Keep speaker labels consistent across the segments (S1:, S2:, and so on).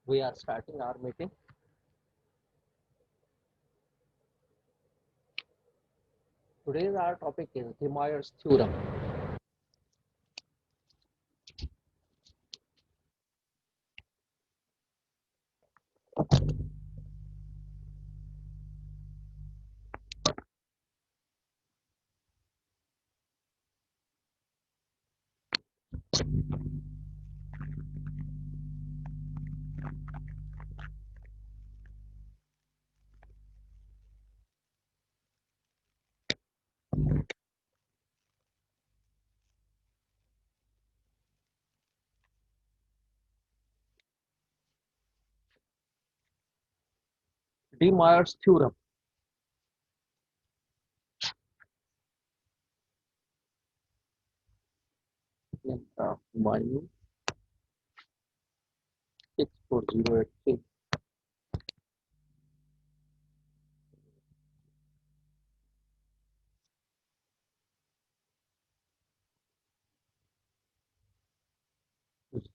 S1: We are starting our meeting. Today's our topic is De Moivre's theorem. De Moivre's theorem. Minus 64083.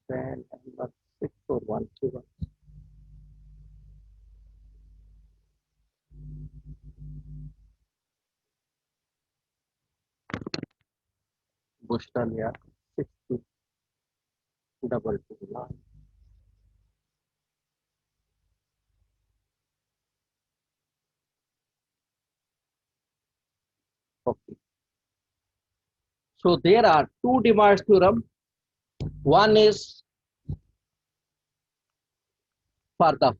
S1: Then number 64131. Bushtalia 62229. Okay. So there are two De Moivre's theorem. One is for the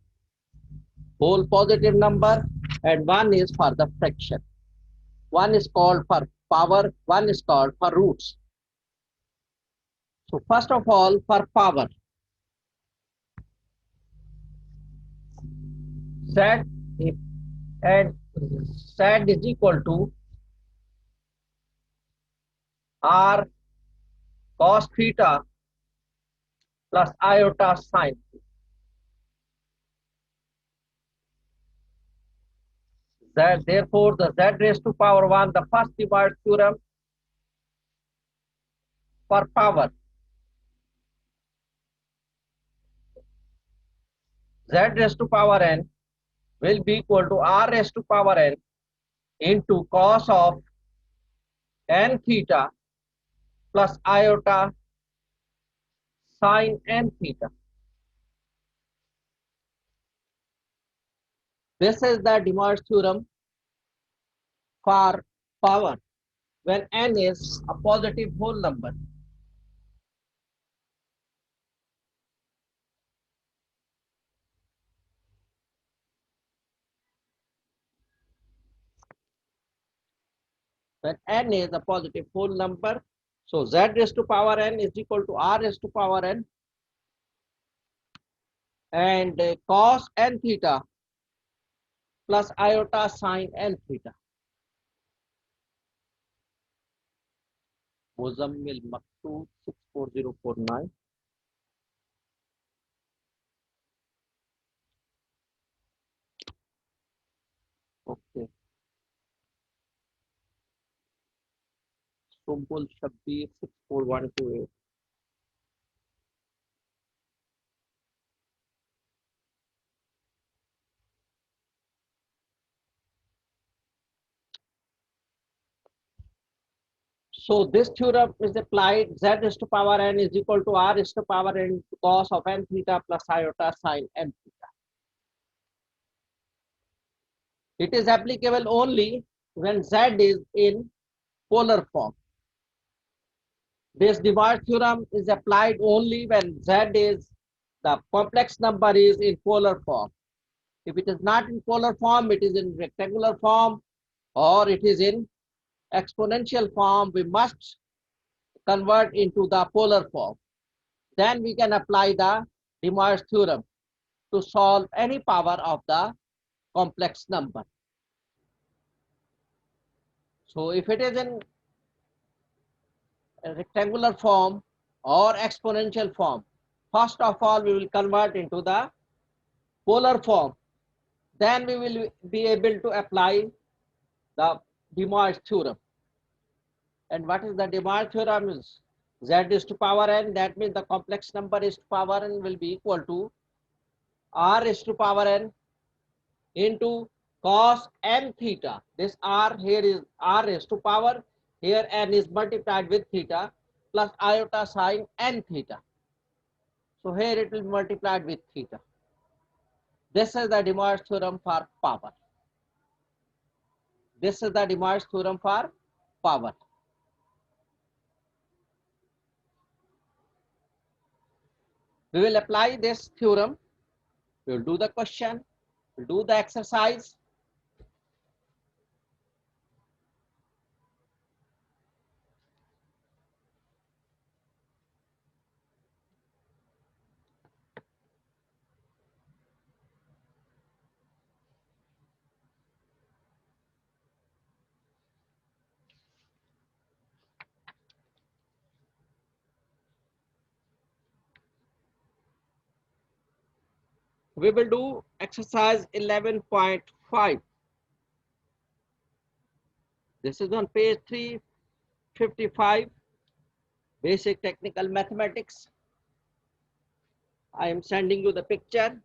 S1: whole positive number and one is for the fraction. One is called for power, one is called for roots. So first of all, for power, Z and Z is equal to R cos theta plus iota sine. Z, therefore, the Z raised to power 1, the first De Moivre's theorem for power. Z raised to power n will be equal to R raised to power n into cos of n theta plus iota sine n theta. This is the De Moivre's theorem for power when n is a positive whole number. When n is a positive whole number, so Z raised to power n is equal to R raised to power n and cos n theta plus iota sine n theta. Muzammil Maktub 64049. Okay. Sumbul Shabbir 64128. So this theorem is applied. Z raised to power n is equal to R raised to power n cos of n theta plus iota sine n theta. It is applicable only when Z is in polar form. This De Moivre theorem is applied only when Z is the complex number is in polar form. If it is not in polar form, it is in rectangular form or it is in exponential form, we must convert into the polar form. Then we can apply the De Moivre theorem to solve any power of the complex number. So if it is in rectangular form or exponential form, first of all we will convert into the polar form. Then we will be able to apply the De Moivre theorem. And what is the De Moivre theorem is? Z is to power n, that means the complex number is to power n will be equal to r raised to power n into cos n theta. This r here is r raised to power, here n is multiplied with theta plus iota sine n theta. So here it will be multiplied with theta. This is the de Moivre's theorem for power. This is the de Moivre's theorem for power. We will apply this theorem. We will do the question, we will do the exercise. We will do exercise 11.5. This is on page 355, basic technical mathematics. I am sending you the picture.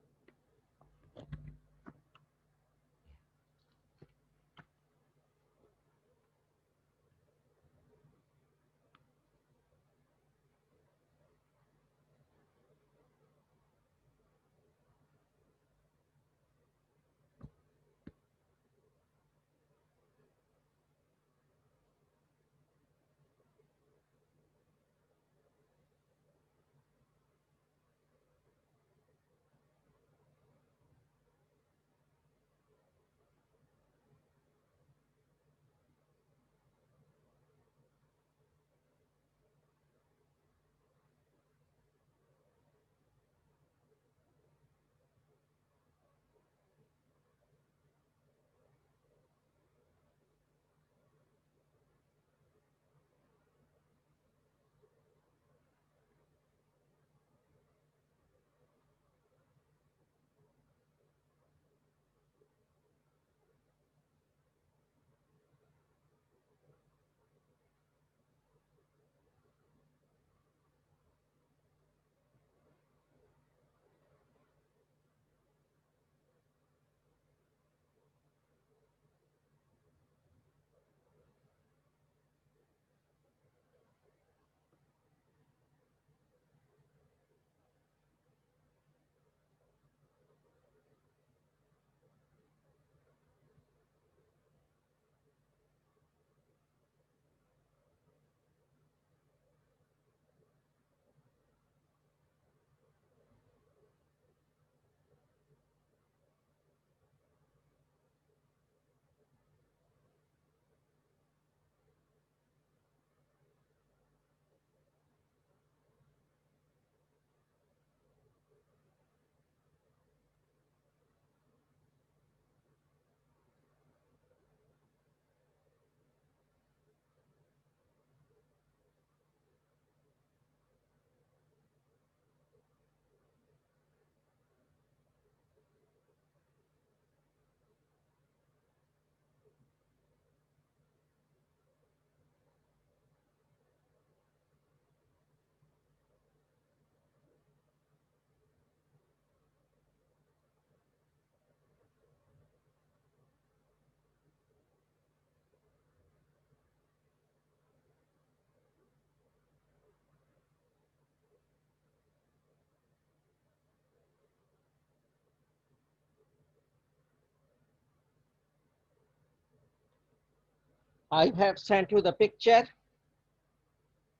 S1: I have sent you the picture.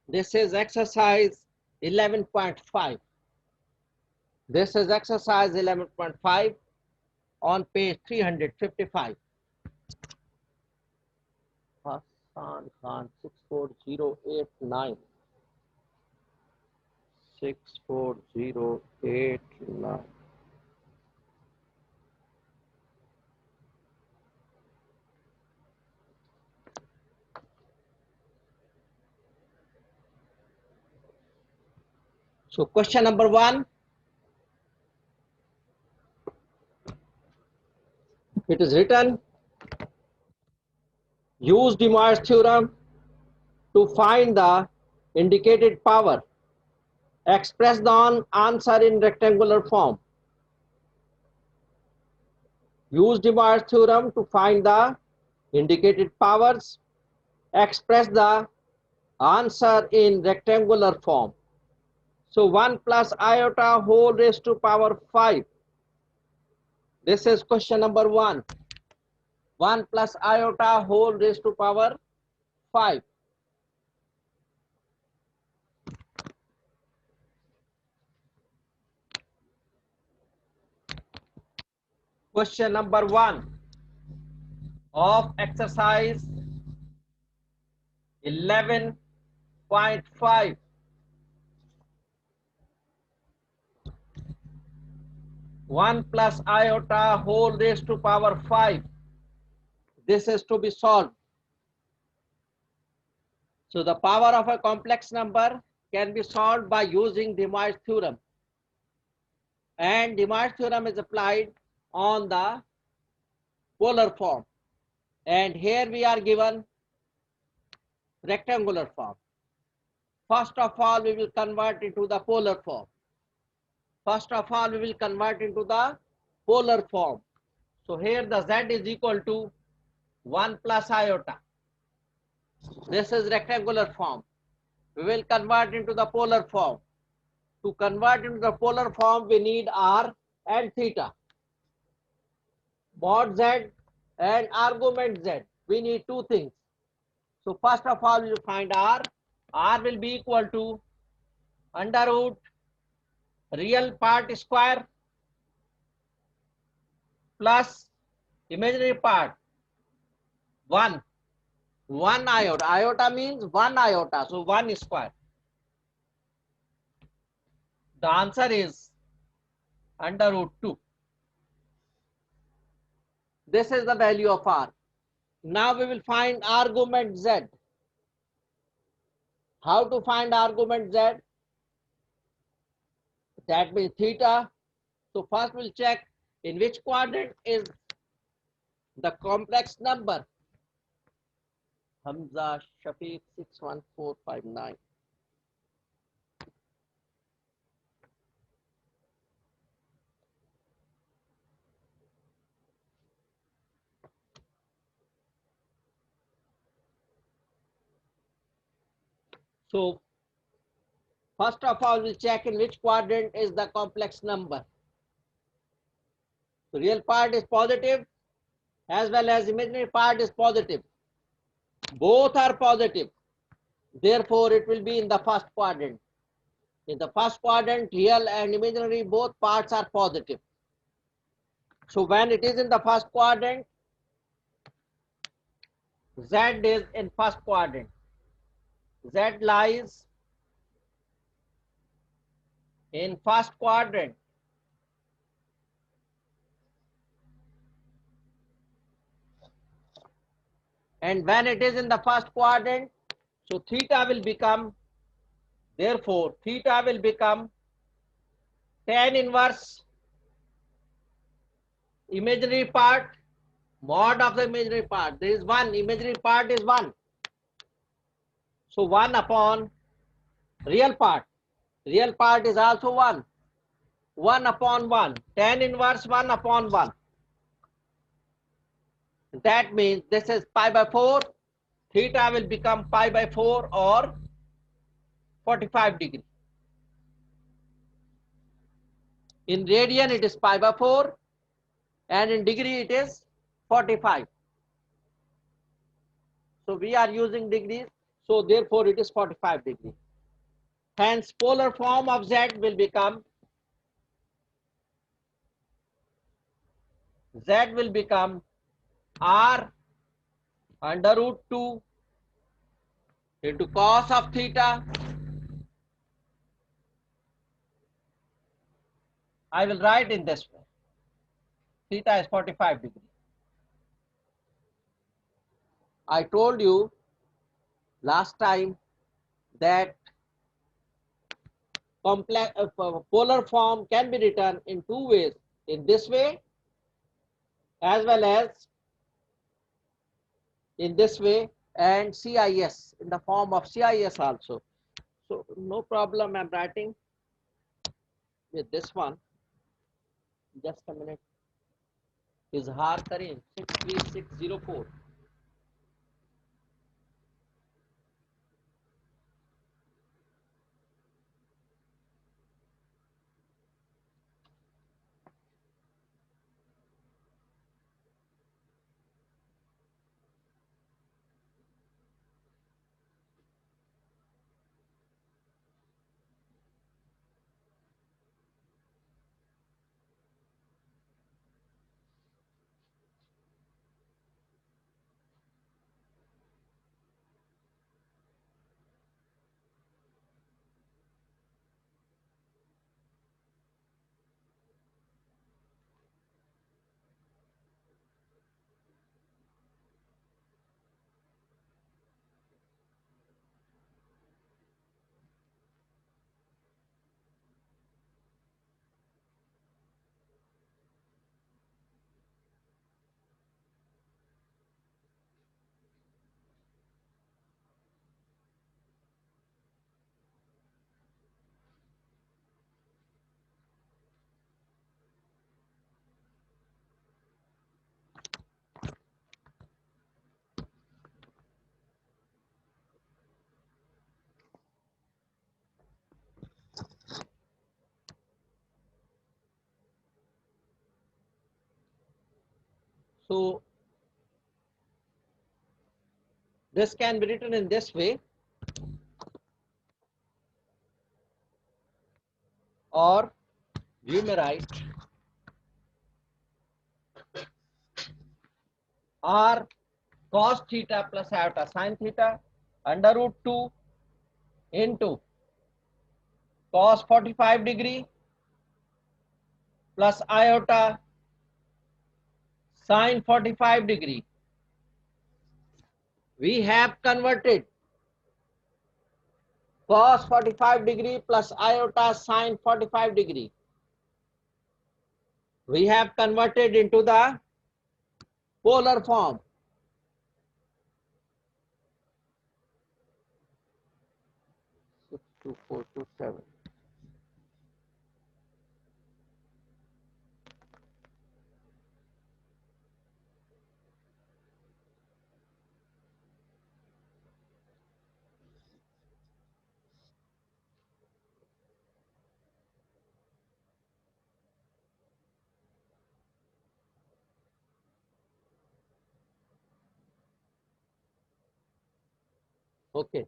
S1: This is exercise 11.5. This is exercise 11.5 on page 355. Hassan Khan 64089. 64089. So question number 1, it is written, use de Moivre's theorem to find the indicated power. Express the answer in rectangular form. Use de Moivre's theorem to find the indicated powers. Express the answer in rectangular form. So 1 plus iota whole raised to power 5. This is question number 1. 1 plus iota whole raised to power 5. Question number 1 of exercise 11.5. 1 plus iota whole raised to power 5. This is to be solved. So the power of a complex number can be solved by using de Moivre's theorem. And de Moivre's theorem is applied on the polar form. And here we are given rectangular form. First of all, we will convert into the polar form. First of all, we will convert into the polar form. So here the z is equal to 1 plus iota. This is rectangular form. We will convert into the polar form. To convert into the polar form, we need r and theta. Mod z and argument z. We need two things. So first of all, we will find r. R will be equal to under root real part square plus imaginary part 1. 1 iota. Iota means 1 iota. So 1 square. The answer is under root 2. This is the value of r. Now we will find argument z. How to find argument z? That means theta. So first we'll check in which quadrant is the complex number. Hamza Shafiq 61459. So first of all, we'll check in which quadrant is the complex number. The real part is positive as well as imaginary part is positive. Both are positive. Therefore, it will be in the first quadrant. In the first quadrant, real and imaginary both parts are positive. So when it is in the first quadrant, Z is in first quadrant. Z lies in first quadrant. And when it is in the first quadrant, so theta will become, therefore, theta will become tan inverse imaginary part mod of the imaginary part. There is 1, imaginary part is 1. So 1 upon real part. Real part is also 1. 1 upon 1. Tan inverse 1 upon 1. That means this is pi by 4. Theta will become pi by 4 or 45 degree. In radian it is pi by 4 and in degree it is 45. So we are using degrees, so therefore it is 45 degree. Hence polar form of Z will become R under root 2 into cos of theta. I will write in this way. Theta is 45 degree. I told you last time that complex polar form can be written in two ways, in this way as well as in this way, and CIS, in the form of CIS also. So no problem, I'm writing with this one. Just a minute. इजहार करें 63604। So this can be written in this way, or you may write r cos theta plus iota sin theta under root 2 into cos 45 degree plus iota sin 45 degree. We have converted cos 45 degree plus iota sin 45 degree. We have converted into the polar form. Six two four two seven. Okay.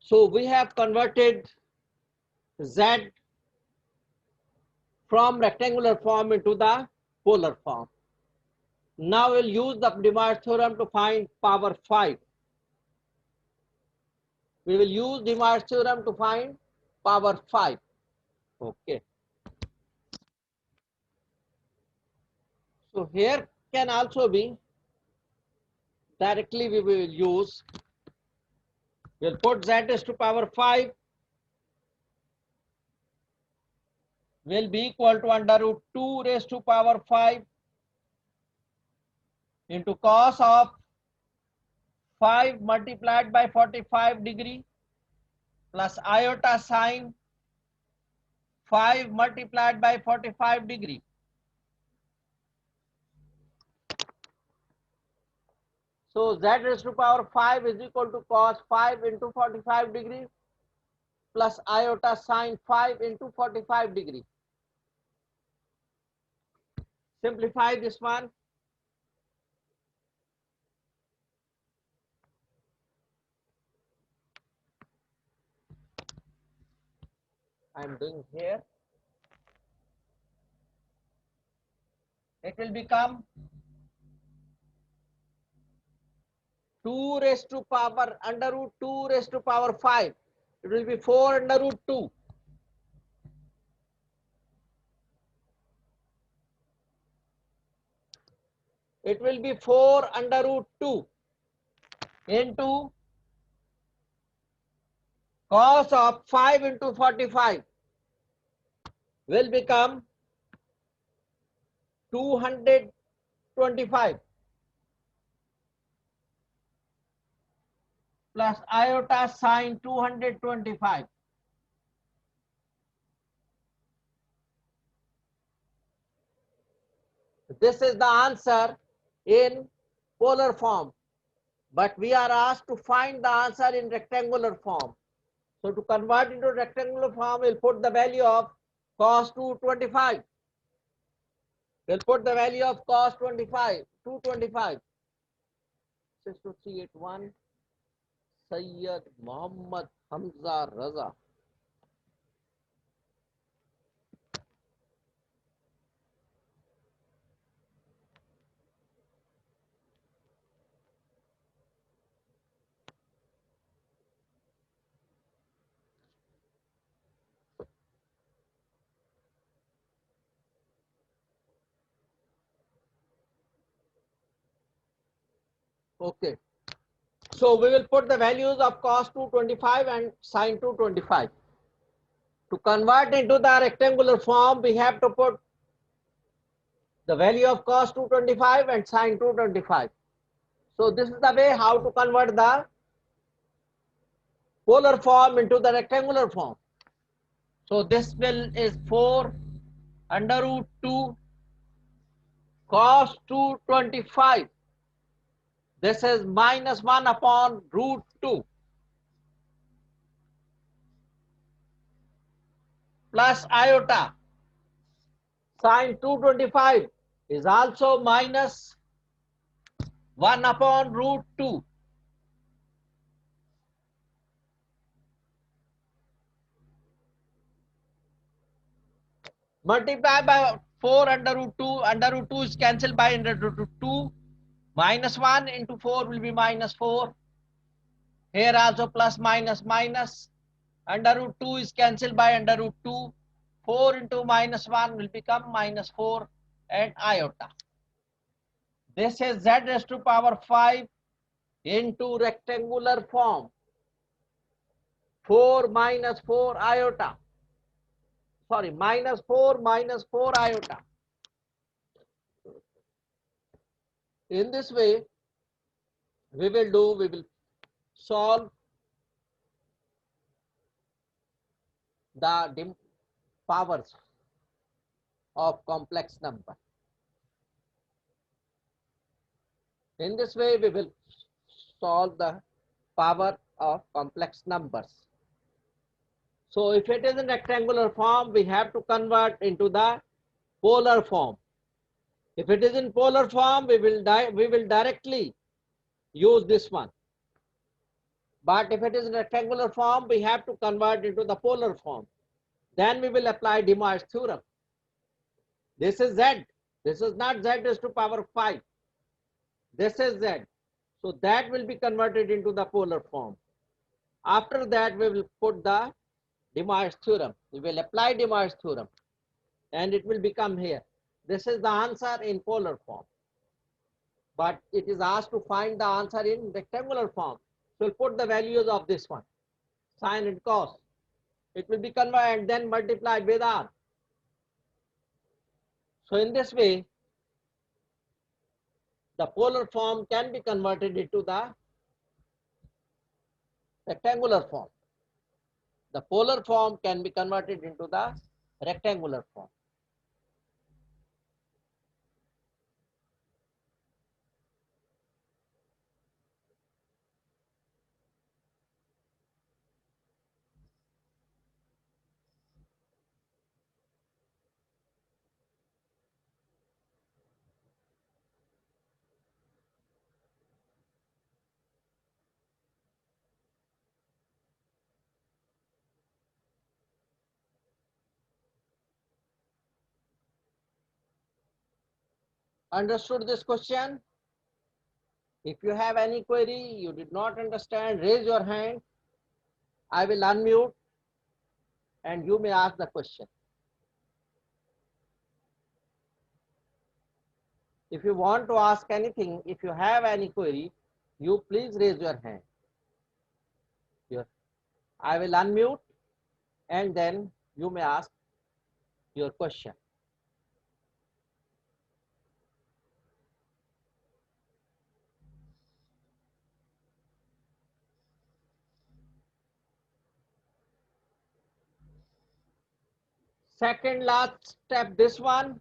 S1: So we have converted Z from rectangular form into the polar form. Now we'll use the Demar's theorem to find power 5. We will use Demar's theorem to find power 5. Okay. So here can also be directly we will use, we'll put Z is to power 5 will be equal to under root 2 raised to power 5 into cos of 5 multiplied by 45 degree plus iota sine 5 multiplied by 45 degree. So Z raised to power 5 is equal to cos 5 into 45 degree plus iota sine 5 into 45 degree. Simplify this one. I am doing here. It will become 2 raised to power under root 2 raised to power 5. It will be 4 under root 2. It will be 4 under root 2 into cos of 5 into 45 will become 225 plus iota sine 225. this is the answer in polar form, but we are asked to find the answer in rectangular form. So to convert into rectangular form, we'll put the value of cos 225. We'll put the value of cos 225. 62381 Sayyid Muhammad Hamza Raza. Okay. So we will put the values of cos 225 and sin 225. To convert into the rectangular form, we have to put the value of cos 225 and sin 225. So this is the way how to convert the polar form into the rectangular form. So this will is 4 under root 2 cos 225. This is minus 1 upon root 2 plus iota. Sin 225 is also minus 1 upon root 2. Multiply by 4 under root 2 is cancelled by under root 2. Minus 1 into 4 will be minus 4. Here also plus minus minus. Under root 2 is cancelled by under root 2. 4 into minus 1 will become minus 4 and iota. This is z raised to power 5 into rectangular form. 4 minus 4 iota. Sorry, minus 4 iota. In this way, we will solve the powers of complex number. In this way, we will solve the power of complex numbers. So if it is in rectangular form, we have to convert into the polar form. If it is in polar form, we will directly use this one. But if it is in rectangular form, we have to convert into the polar form. Then we will apply De Moivre's theorem. This is z. This is not z raised to power 5. This is z. So that will be converted into the polar form. After that, we will put the De Moivre's theorem. We will apply De Moivre's theorem and it will become here. This is the answer in polar form. But it is asked to find the answer in rectangular form. So we'll put the values of this one, sine and cos. It will be converted and then multiplied with r. So in this way, the polar form can be converted into the rectangular form. The polar form can be converted into the rectangular form. Understood this question? If you have any query, you did not understand, raise your hand. I will unmute and you may ask the question. If you want to ask anything, if you have any query, you please raise your hand. Here. I will unmute and then you may ask your question. Second last step, this one,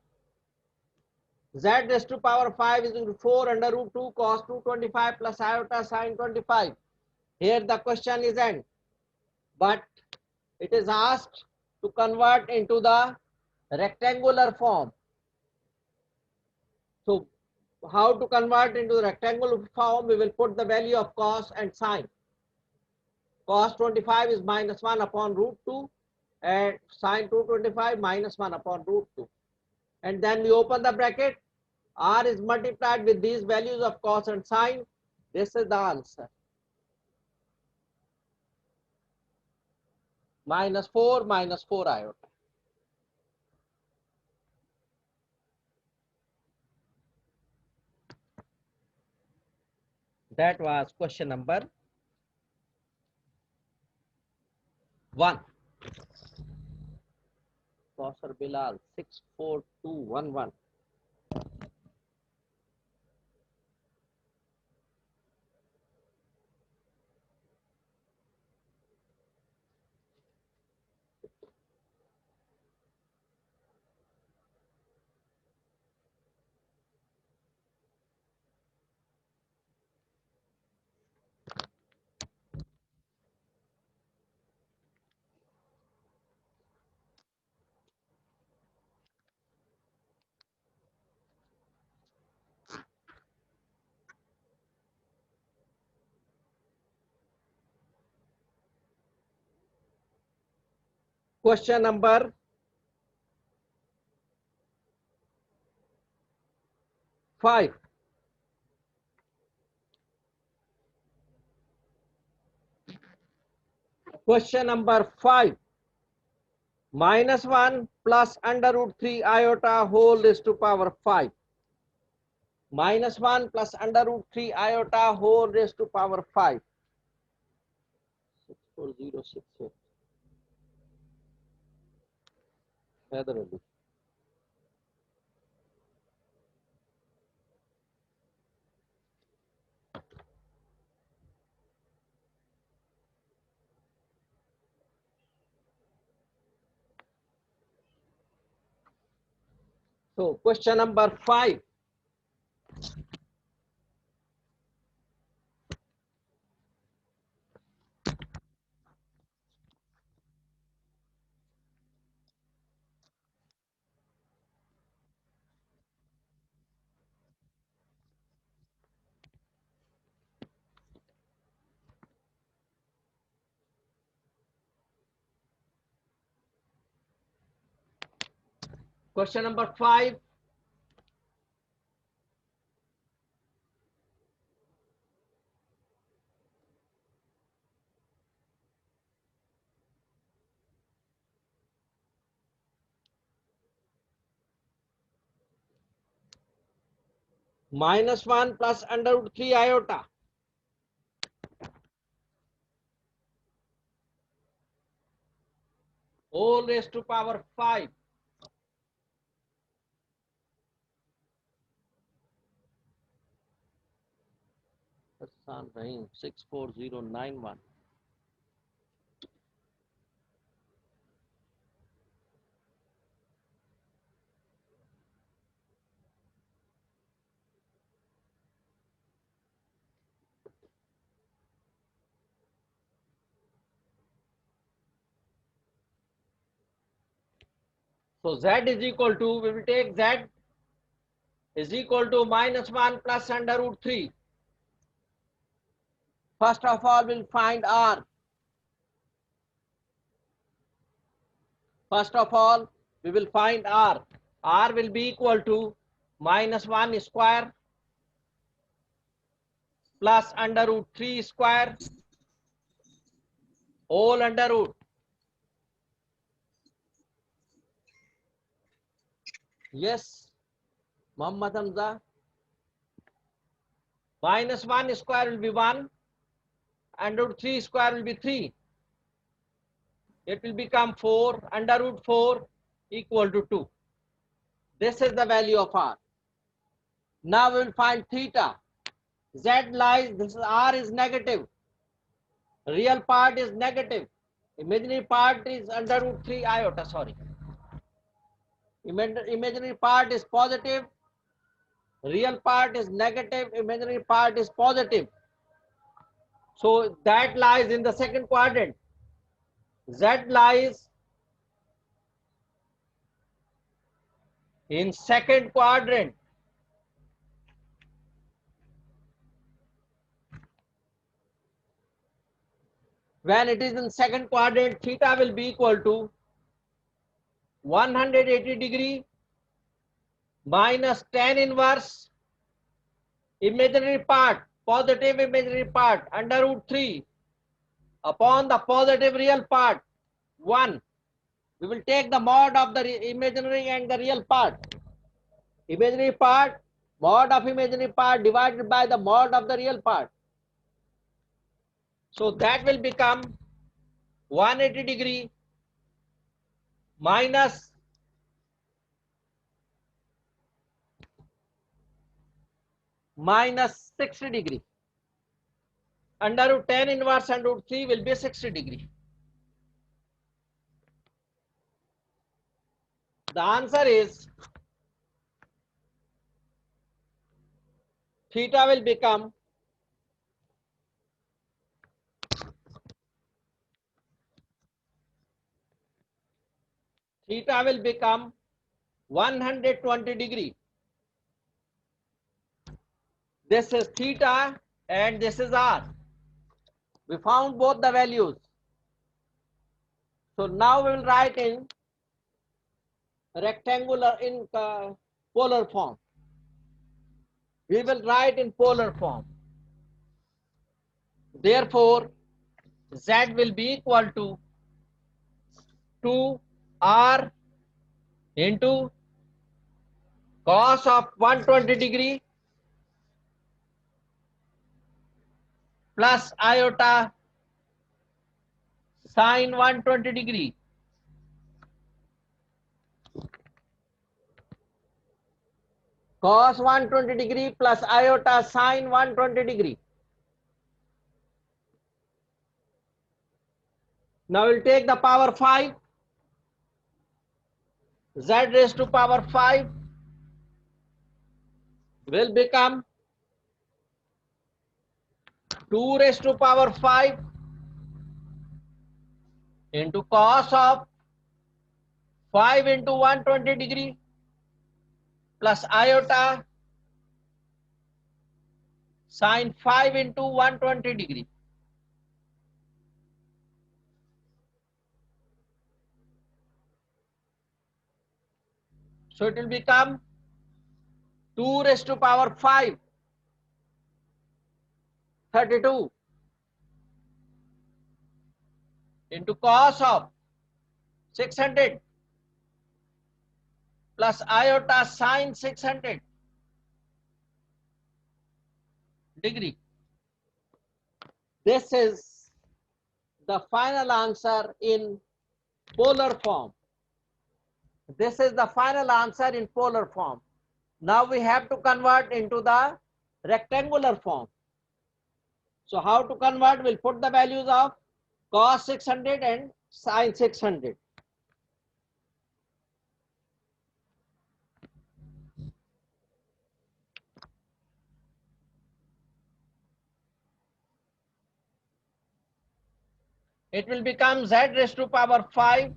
S1: Z raised to power 5 is equal to 4 under root 2 cos 225 plus iota sin 25. Here the question is end, but it is asked to convert into the rectangular form. So how to convert into the rectangular form? We will put the value of cos and sin. Cos 25 is minus 1 upon root 2 and sin 225 minus 1 upon root 2. And then we open the bracket. R is multiplied with these values of cos and sin. This is the answer. Minus 4 iota. That was question number 1. Kausar Bilal 64211. Question number 5. Question number 5. Minus 1 plus under root 3 iota whole raised to power 5. Minus 1 plus under root 3 iota whole raised to power 5. 64068. Heather Ali. So question number 5. Question number 5. Minus 1 plus under root 3 iota. Whole raised to power 5. Hassan Rahim 64091. So Z is equal to, we will take Z is equal to minus 1 plus under root 3. First of all, we'll find R. First of all, we will find R. R will be equal to minus 1 square plus under root 3 square whole under root. Yes, Muhammad Hamza. Minus 1 square will be 1. Under root 3 square will be 3. It will become 4. Under root 4 equal to 2. This is the value of R. Now we will find theta. Z lies, this is R is negative. Real part is negative. Imaginary part is under root 3 iota, sorry. Imaginary part is positive. Real part is negative, imaginary part is positive. So that lies in the second quadrant. Z lies in second quadrant. When it is in second quadrant, theta will be equal to 180 degree minus tan inverse imaginary part, positive imaginary part, under root 3 upon the positive real part, 1. We will take the mod of the imaginary and the real part. Imaginary part, mod of imaginary part divided by the mod of the real part. So that will become 180 degree minus minus 60 degree. Under root 10 inverse and root 3 will be 60 degree. The answer is theta will become 120 degree. This is theta and this is r. We found both the values. So now we will write in rectangular in polar form. We will write in polar form. Therefore, Z will be equal to 2r into cos of 120 degree plus iota sine 120 degree. Cos 120 degree plus iota sine 120 degree. Now we'll take the power 5. Z raised to power 5 will become 2 raised to power 5 into cos of 5 into 120 degree plus iota sine 5 into 120 degree. So it will become 2 raised to power 5, 32 into cos of 600 plus iota sine 600 degree. This is the final answer in polar form. This is the final answer in polar form. Now we have to convert into the rectangular form. So how to convert? We'll put the values of cos 600 and sine 600. It will become z raised to power 5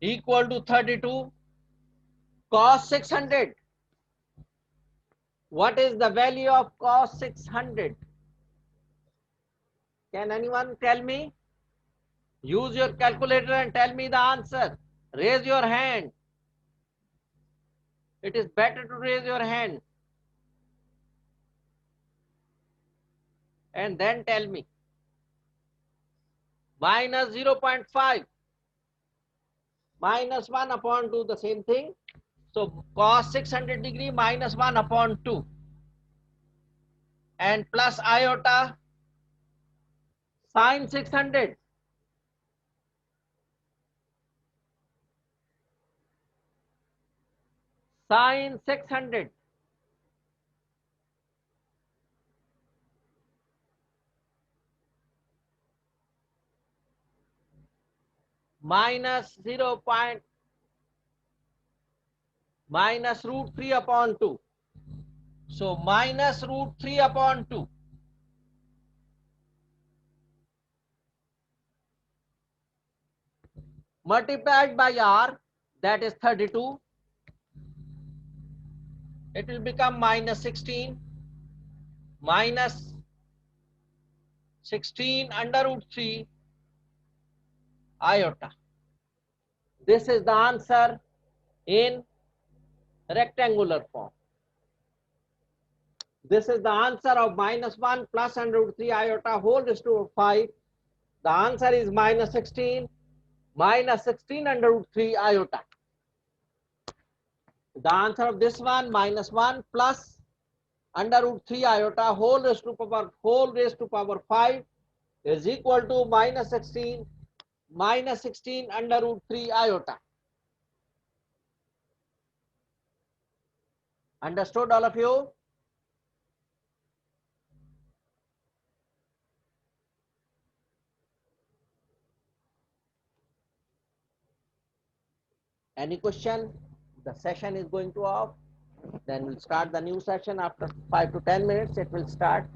S1: equal to 32 cos 600. What is the value of cos 600? Can anyone tell me? Use your calculator and tell me the answer. Raise your hand. It is better to raise your hand and then tell me. Minus 0.5 minus 1 upon 2, the same thing. So cos 600 degree minus 1 upon 2 and plus iota sine 600. Sine 600 minus 0. Minus root 3 upon 2. So minus root 3 upon 2. Multiplied by r, that is 32. It will become minus 16. Minus 16 under root 3 iota. This is the answer in rectangular form. This is the answer of minus 1 plus under root 3 iota whole raised to 5. The answer is minus 16 under root 3 iota. The answer of this one, minus 1 plus under root 3 iota whole raised to power 5 is equal to minus 16 under root 3 iota. Understood, all of you? Any question? The session is going to off. Then we'll start the new session after 5 to 10 minutes. It will start.